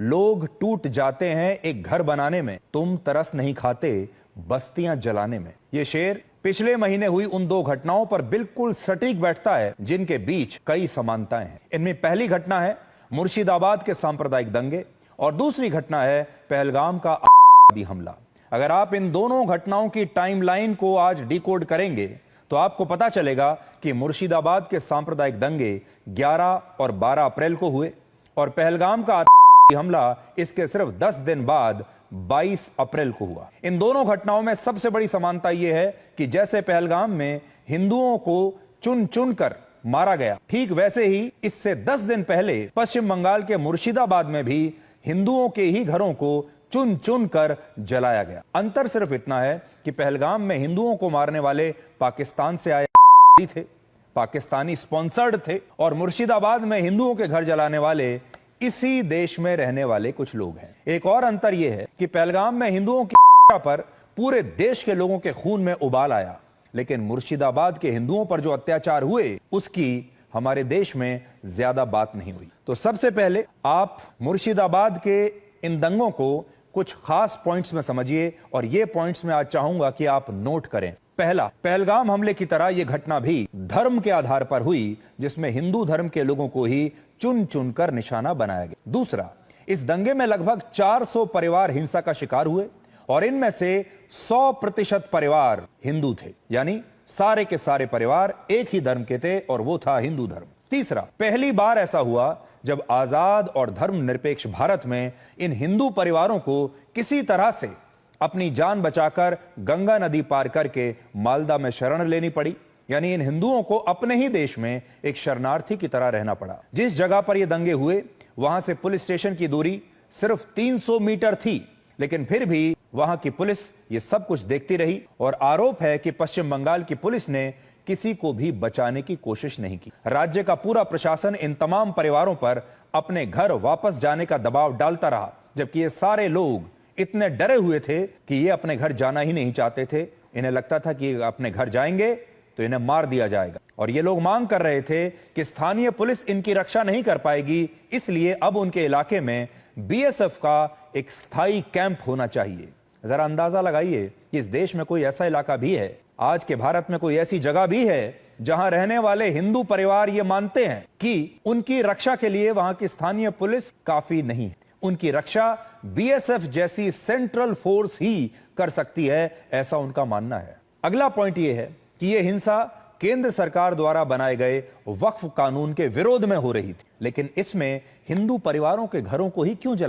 लोग टूट जाते हैं एक घर बनाने में, तुम तरस नहीं खाते बस्तियां जलाने में। ये शेर पिछले महीने हुई उन दो घटनाओं पर बिल्कुल सटीक बैठता है जिनके बीच कई समानताएं हैं। इनमें पहली घटना है मुर्शिदाबाद के सांप्रदायिक दंगे और दूसरी घटना है पहलगाम का आतंकवादी हमला। अगर आप इन दोनों घटनाओं की टाइमलाइन को आज डिकोड करेंगे तो आपको पता चलेगा कि मुर्शिदाबाद के सांप्रदायिक दंगे 11 और 12 अप्रैल को हुए और पहलगाम का आतंकवादी हमला इसके सिर्फ 10 दिन बाद 22 अप्रैल को हुआ। इन दोनों घटनाओं में सबसे बड़ी समानता यह है कि जैसे पहलगाम में हिंदुओं को चुन चुन कर मारा गया, ठीक वैसे ही इससे 10 दिन पहले पश्चिम बंगाल के मुर्शिदाबाद में भी हिंदुओं के ही घरों को चुन चुन कर जलाया गया। अंतर सिर्फ इतना है कि पहलगाम में हिंदुओं को मारने वाले पाकिस्तान से आए थे, पाकिस्तानी स्पॉन्सर्ड थे, और मुर्शिदाबाद में हिंदुओं के घर जलाने वाले इसी देश में रहने वाले कुछ लोग हैं। एक और अंतर यह है कि पहलगाम में हिंदुओं की पर पूरे देश के लोगों के खून में उबाल आया, लेकिन मुर्शिदाबाद के हिंदुओं पर जो अत्याचार हुए उसकी हमारे देश में ज्यादा बात नहीं हुई। तो सबसे पहले आप मुर्शिदाबाद के इन दंगों को कुछ खास पॉइंट्स में समझिए और ये पॉइंट्स मैं आज चाहूंगा कि आप नोट करें। पहला, पहलगाम हमले की तरह यह घटना भी धर्म के आधार पर हुई, जिसमें हिंदू धर्म के लोगों को ही चुन चुनकर निशाना बनाया गया। दूसरा, इस दंगे में लगभग 400 परिवार हिंसा का शिकार हुए और इनमें से 100% परिवार हिंदू थे, यानी सारे के सारे परिवार एक ही धर्म के थे और वो था हिंदू धर्म। तीसरा, पहली बार ऐसा हुआ जब आजाद और धर्मनिरपेक्ष भारत में इन हिंदू परिवारों को किसी तरह से अपनी जान बचाकर गंगा नदी पार करके मालदा में शरण लेनी पड़ी, यानी इन हिंदुओं को अपने ही देश में एक शरणार्थी की तरह रहना पड़ा। जिस जगह पर ये दंगे हुए वहां से पुलिस स्टेशन की दूरी सिर्फ 300 मीटर थी, लेकिन फिर भी वहां की पुलिस ये सब कुछ देखती रही और आरोप है कि पश्चिम बंगाल की पुलिस ने किसी को भी बचाने की कोशिश नहीं की। राज्य का पूरा प्रशासन इन तमाम परिवारों पर अपने घर वापस जाने का दबाव डालता रहा, जबकि ये सारे लोग इतने डरे हुए थे कि ये अपने घर जाना ही नहीं चाहते थे। इन्हें लगता था कि अपने घर जाएंगे तो इन्हें मार दिया जाएगा और ये लोग मांग कर रहे थे कि स्थानीय पुलिस इनकी रक्षा नहीं कर पाएगी, इसलिए अब उनके इलाके में बीएसएफ का एक स्थायी कैंप होना चाहिए। जरा अंदाजा लगाइए कि इस देश में कोई ऐसा इलाका भी है, आज के भारत में कोई ऐसी जगह भी है जहां रहने वाले हिंदू परिवार ये मानते हैं कि उनकी रक्षा के लिए वहां की स्थानीय पुलिस काफी नहीं है, उनकी रक्षा बीएसएफ जैसी सेंट्रल फोर्स ही कर सकती है, ऐसा उनका मानना है। अगला पॉइंट यह है कि यह हिंसा केंद्र सरकार द्वारा बनाए गए वक्फ कानून के विरोध में हो रही थी, लेकिन इसमें हिंदू परिवारों के घरों को ही क्यों जलाया?